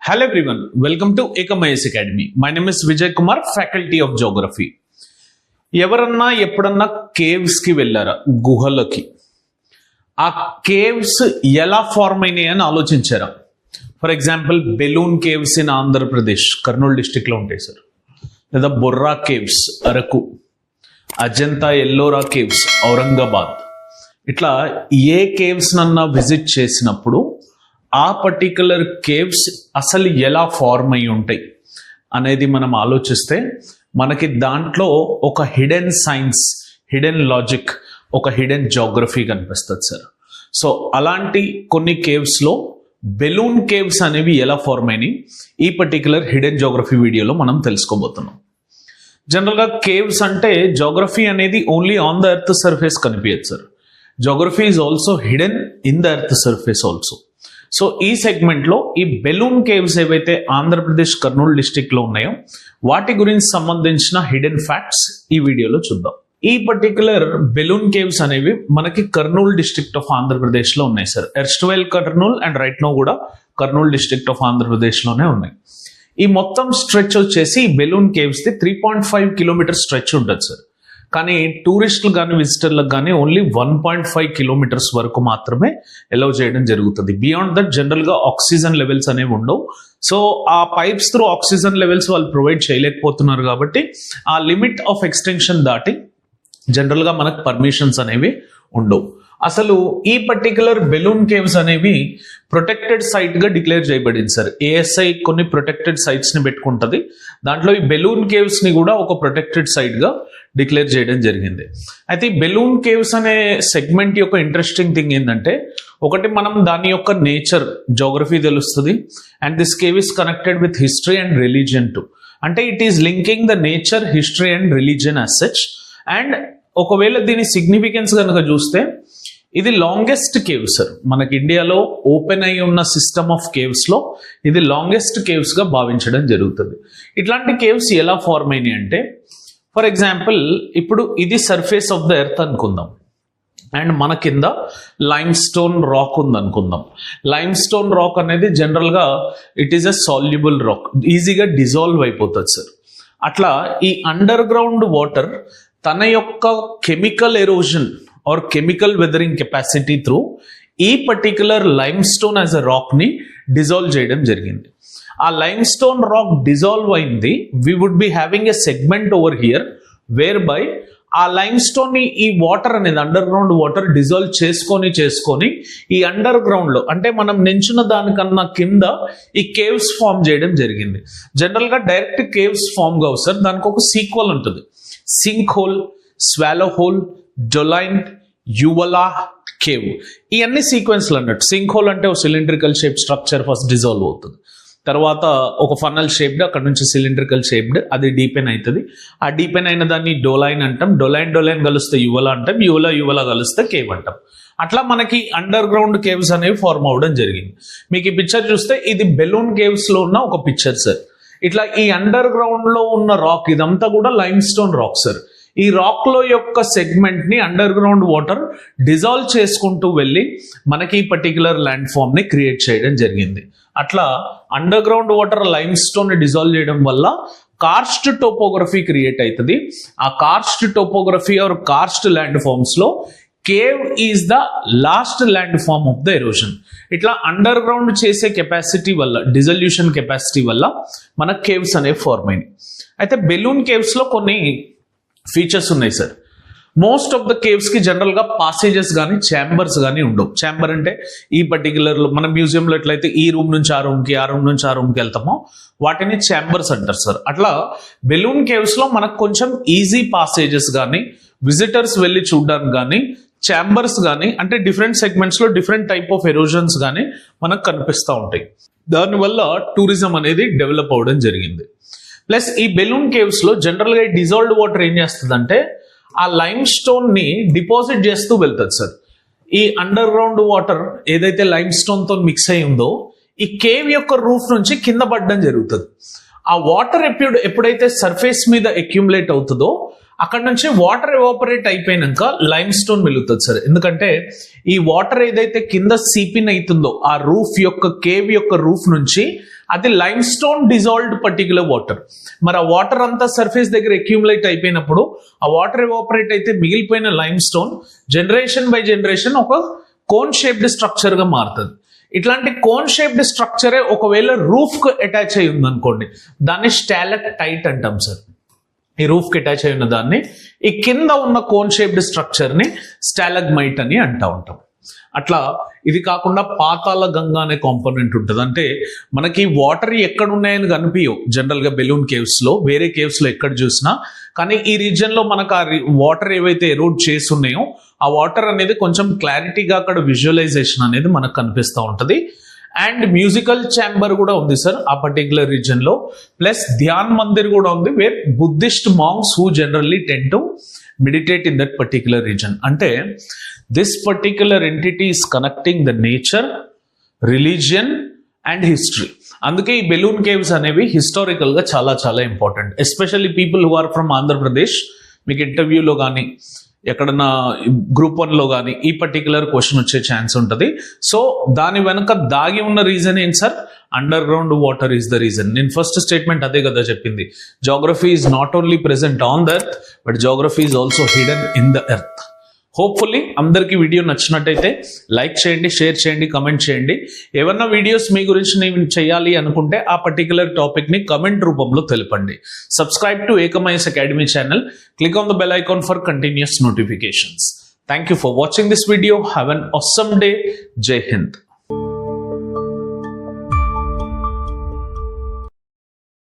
Hello everyone, welcome to Ekamais Academy. My name is Vijay Kumar, Faculty of Geography. ఎవరన్నా ఎప్పుడన్నా caves కి వెళ్ళారా? గుహలకి. ఆ కేవ్స్ ఎలా ఫార్మ్ అయినాయి అని ఆలోచించారా? For example balloon caves in Andhra Pradesh, Kurnool district లో ఉంటాయి సార్. లేదా బొర్రా కేవ్స్ అరకు, అజంతా ఎల్లోరా కేవ్స్ ఔరంగాబాద్. ఇట్లా ఏ కేవ్స్ నన్నా విజిట్ చేసినప్పుడు ఆ పర్టికులర్ కేవ్స్ అసలు ఎలా ఫార్మ్ అయి ఉంటాయి అనేది మనం ఆలోచిస్తే మనకి దాంట్లో ఒక హిడెన్ సైన్స్, హిడెన్ లాజిక్, ఒక హిడెన్ జోగ్రఫీ కనిపిస్తుంది సార్. సో అలాంటి కొన్ని కేవ్స్లో బెలూన్ కేవ్స్ అనేవి ఎలా ఫార్మ్ అయినాయి ఈ పర్టికులర్ హిడెన్ జోగ్రఫీ వీడియోలో మనం తెలుసుకోబోతున్నాం. జనరల్గా కేవ్స్ అంటే జోగ్రఫీ అనేది only on the earth surface కనిపించదు sir. Geography is also hidden in the earth surface also. So ఈ సెగ్మెంట్లో ఈ బెలూన్ కేవ్స్ ఏవైతే ఆంధ్రప్రదేశ్ కర్నూలు డిస్టిక్ లో ఉన్నాయో వాటి గురించి సంబంధించిన హిడెన్ ఫ్యాక్ట్స్ ఈ వీడియోలో చూద్దాం. ఈ పర్టికులర్ బెలూన్ కేవ్స్ అనేవి మనకి కర్నూలు డిస్ట్రిక్ట్ ఆఫ్ ఆంధ్రప్రదేశ్ లో ఉన్నాయి sir. ఎర్స్ట్వెల్ Kurnool and right no కూడా కర్నూలు డిస్ట్రిక్ట్ ఆఫ్ ఆంధ్రప్రదేశ్ లోనే ఉన్నాయి. ఈ మొత్తం స్ట్రెచ్ వచ్చేసి Belum caves the 3.5 kilometre stretch ఉంటుంది సార్. కానీ టూరిస్టులు కానీ విజిటర్లకు కానీ ఓన్లీ 1.5 కిలోమీటర్స్ వరకు మాత్రమే అలౌ చేయడం జరుగుతుంది. బియాండ్ దట్ జనరల్గా ఆక్సిజన్ లెవెల్స్ అనేవి ఉండవు. సో ఆ పైప్స్ త్రూ ఆక్సిజన్ లెవెల్స్ వాళ్ళు ప్రొవైడ్ చేయలేకపోతున్నారు కాబట్టి ఆ లిమిట్ ఆఫ్ ఎక్స్టెన్షన్ దాటి జనరల్గా మనకు పర్మిషన్స్ అనేవి ఉండవు. అసలు ఈ పర్టికులర్ బెలూన్ కేవ్స్ అనేవి ప్రొటెక్టెడ్ సైట్ గా డిక్లేర్ చేయబడింది సార్. ఏఎస్ఐ కొన్ని ప్రొటెక్టెడ్ సైట్స్ ని పెట్టుకుంటది. దాంట్లో ఈ బెలూన్ కేవ్స్ ని కూడా ఒక ప్రొటెక్టెడ్ సైట్ గా డిక్లేర్ చేయడం జరిగింది. అయితే ఈ బెలూన్ కేవ్స్ అనే సెగ్మెంట్ యొక్క ఇంట్రెస్టింగ్ థింగ్ ఏంటంటే, ఒకటి మనం దాని యొక్క నేచర్, జోగ్రఫీ తెలుస్తుంది. And this cave is connected with history and religion too. అంటే it is linking the nature, history and religion as such. And ఒకవేళ దీని సిగ్నిఫికెన్స్ కనుక చూస్తే ఇది లాంగెస్ట్ కేవ్ సార్. మనకి ఇండియాలో ఓపెన్ అయి ఉన్న సిస్టమ్ ఆఫ్ కేవ్స్ లో ఇది లాంగెస్ట్ కేవ్స్ గా భావించడం జరుగుతుంది. ఇట్లాంటి కేవ్స్ ఎలా ఫార్మ్ అయినాయి అంటే, ఫర్ ఎగ్జాంపుల్ ఇప్పుడు ఇది సర్ఫేస్ ఆఫ్ ద ఎర్త్ అనుకుందాం అండ్ మన కింద లైమ్ స్టోన్ రాక్ ఉంది అనుకుందాం. లైమ్ స్టోన్ రాక్ అనేది జనరల్ గా it is a soluble rock, ఈజీగా డిజాల్వ్ అయిపోతుంది సార్. అట్లా ఈ అండర్ గ్రౌండ్ వాటర్ తన యొక్క chemical erosion or chemical weathering capacity through ఈ particular limestone as a rock ని డిజాల్వ్ చేయడం జరిగింది. ఆ లైమ్ స్టోన్ రాక్ డిజాల్వ్ అయింది. We would be having a segment over here where by ఆ limestone ని ఈ వాటర్ అనేది అండర్ గ్రౌండ్ వాటర్ డిజాల్వ్ చేసుకొని ఈ అండర్ గ్రౌండ్ లో అంటే మనం నించున్న దానికన్నా కింద ఈ కేవ్స్ ఫామ్ చేయడం జరిగింది. జనరల్ గా డైరెక్ట్ కేవ్స్ ఫామ్ కావు సార్, దానికి ఒక సీక్వల్ ఉంటుంది. Sinkhole, swallow hole, doline, uvala cave, ఇవన్నీ సీక్వెన్స్లు అన్నట్టు. సింక్ హోల్ అంటే ఒక cylindrical shape structure first dissolve అవుతుంది. తర్వాత ఒక ఫనల్ షేప్డ్, అక్కడ నుంచి సిలిండ్రికల్ షేప్డ్, అది డీపెన్ అవుతుంది. ఆ డీపెన్ అయిన దాన్ని డొలైన్ అంటాం. డొలైన్ కలిస్తే యువలా అంటాం. యువలా కలిస్తే కేవ్ అంటాం. అట్లా మనకి అండర్ గ్రౌండ్ కేవ్స్ అనేవి ఫార్మ్ అవ్వడం జరిగింది. మీకు ఈ పిక్చర్ చూస్తే ఇది బెలూన్ కేవ్స్ లో ఉన్న ఒక పిక్చర్ సార్. ఇట్లా ఈ అండర్ గ్రౌండ్ లో ఉన్న రాక్ ఇదంతా కూడా లైమ్ స్టోన్ రాక్ సార్. ఈ రాక్ లో యొక్క సెగ్మెంట్ ని అండర్ గ్రౌండ్ వాటర్ డిజాల్వ్ చేసుకుంటూ వెళ్ళి మనకి ఈ పర్టికులర్ ల్యాండ్ ఫామ్ ని క్రియేట్ చేయడం జరిగింది. అట్లా underground water limestone ని డిజాల్వ్ చేయడం వల్ల కార్స్ట్ టోపోగ్రఫీ క్రియేట్ అవుతుంది. ఆ karst topography or karst landforms లో cave is the last landform of the erosion. ఇట్లా అండర్ గ్రౌండ్ చేసే కెపాసిటీ వల్ల, డిజల్యూషన్ కెపాసిటీ వల్ల మన కేవ్స్ అనేవి ఫార్మ్ అయినాయి. అయితే బెలూన్ కేవ్స్ లో కొన్ని ఫీచర్స్ ఉన్నాయి sir. Most of the caves కి జనరల్ గా పాసేజెస్ కానీ ఛాంబర్స్ కానీ ఉండవు. ఛాంబర్ అంటే ఈ పర్టికులర్ మన మ్యూజియంలో ఎట్లయితే ఈ రూమ్ నుంచి ఆ రూమ్ కి, ఆ రూమ్ నుంచి ఆ రూమ్ కి వెళ్తామో వాటిని ఛాంబర్స్ అంటారు సార్. అట్లా బెలూన్ కేవ్స్ లో మనకు కొంచెం ఈజీ పాసేజెస్ కానీ, విజిటర్స్ వెళ్ళి చూడడానికి కానీ, ఛాంబర్స్ కానీ, అంటే డిఫరెంట్ సెగ్మెంట్స్ లో డిఫరెంట్ టైప్ ఆఫ్ ఎరోజన్స్ కానీ మనకు కనిపిస్తూ ఉంటాయి. దానివల్ల టూరిజం అనేది డెవలప్ అవ్వడం జరిగింది. ప్లస్ ఈ బెలూన్ కేవ్స్ లో జనరల్ గా డిజాల్వ్డ్ వాటర్ ఏం చేస్తుందంటే ఆ లైమ్ స్టోన్ ని డిపాజిట్ చేస్తూ వెళ్తుంది సార్. ఈ అండర్ గ్రౌండ్ వాటర్ ఏదైతే లైమ్ స్టోన్ తో మిక్స్ అయి ఉందో ఈ కేవ్ యొక్క రూఫ్ నుంచి కింద పడడం జరుగుతుంది. ఆ వాటర్ ఎప్పుడైతే సర్ఫేస్ మీద అక్యుములేట్ అవుతుందో అక్కడ నుంచి వాటర్ ఎవాపరేట్ అయిపోయినాక లైమ్ స్టోన్ వెలుగుతుంది సార్. ఎందుకంటే ఈ వాటర్ ఏదైతే కింద సీపిన్ అవుతుందో ఆ రూఫ్ యొక్క కేవ్ యొక్క రూఫ్ నుంచి అది lime stone dissolved particular water. మరి ఆ వాటర్ అంతా సర్ఫేస్ దగ్గర అక్యూములేట్ అయిపోయినప్పుడు ఆ వాటర్ ఎవాపరేట్ అయితే మిగిలిపోయిన lime stone generation by generation ఒక కోన్ షేప్డ్ స్ట్రక్చర్ గా మారుతుంది. ఇట్లాంటి కోన్ షేప్డ్ స్ట్రక్చరే ఒకవేళ రూఫ్ కు అటాచ్ అయి ఉందనుకోండి, దాన్ని స్టాలక్టైట్ అంటాం సార్. ఈ రూఫ్ కి అటాచ్ అయి ఉన్న దాన్ని, ఈ కింద ఉన్న కోన్ షేప్డ్ స్ట్రక్చర్ ని స్టాలగ్మైట్ అని అంటూ ఉంటాం. అట్లా ఇది కాకుండా పాతాళ గంగా అనే కాంపోనెంట్ ఉంటుంది. అంటే మనకి వాటర్ ఎక్కడ ఉన్నాయని కనిపించవు జనరల్ గా బెలూన్ కేవ్స్ లో, వేరే కేవ్స్ లో ఎక్కడ చూసినా. కానీ ఈ రీజియన్ లో మనకు ఆ వాటర్ ఏవైతే ఎరోడ్ చేసి ఉన్నాయో ఆ వాటర్ అనేది కొంచెం క్లారిటీగా అక్కడ విజువలైజేషన్ అనేది మనకు కనిపిస్తూ ఉంటది. అండ్ మ్యూజికల్ ఛాంబర్ కూడా ఉంది సార్ ఆ పర్టికులర్ రీజన్ లో. ప్లస్ ధ్యాన్ మందిర్ కూడా ఉంది, wear Buddhist monks who generally tend to meditate in that particular reason. అంటే this particular entity is connecting the nature, religion and history. అందుకే ఈ బెలూన్ కేవ్స్ అనేవి హిస్టారికల్ గా చాలా చాలా important. Especially people who are from Andhra Pradesh, మీకు ఇంటర్వ్యూలో కానీ ఎక్కడన్నా గ్రూప్ 1 లో కానీ ఈ పర్టికులర్ క్వశ్చన్ వచ్చే ఛాన్స్ ఉంటుంది. సో దాని వెనక దాగి ఉన్న రీజన్ ఏంటి sir? Under ground water is the reason. నేను ఫస్ట్ స్టేట్మెంట్ అదే కదా చెప్పింది. Geography is not only present on the earth, but geography is also hidden in the earth. Hopefully అందరికీ వీడియో నచ్చినట్టయితే లైక్ చేయండి, షేర్ చేయండి, కమెంట్ చేయండి. ఏమన్నా వీడియోస్ మీ గురించి నేను చేయాలి అనుకుంటే ఆ పర్టికులర్ టాపిక్ ని కమెంట్ రూపంలో తెలపండి. Subscribe to Ekam IAS academy channel. Click on the bell icon for continuous notifications. Thank you for watching this video. Have an awesome day. Jai Hind.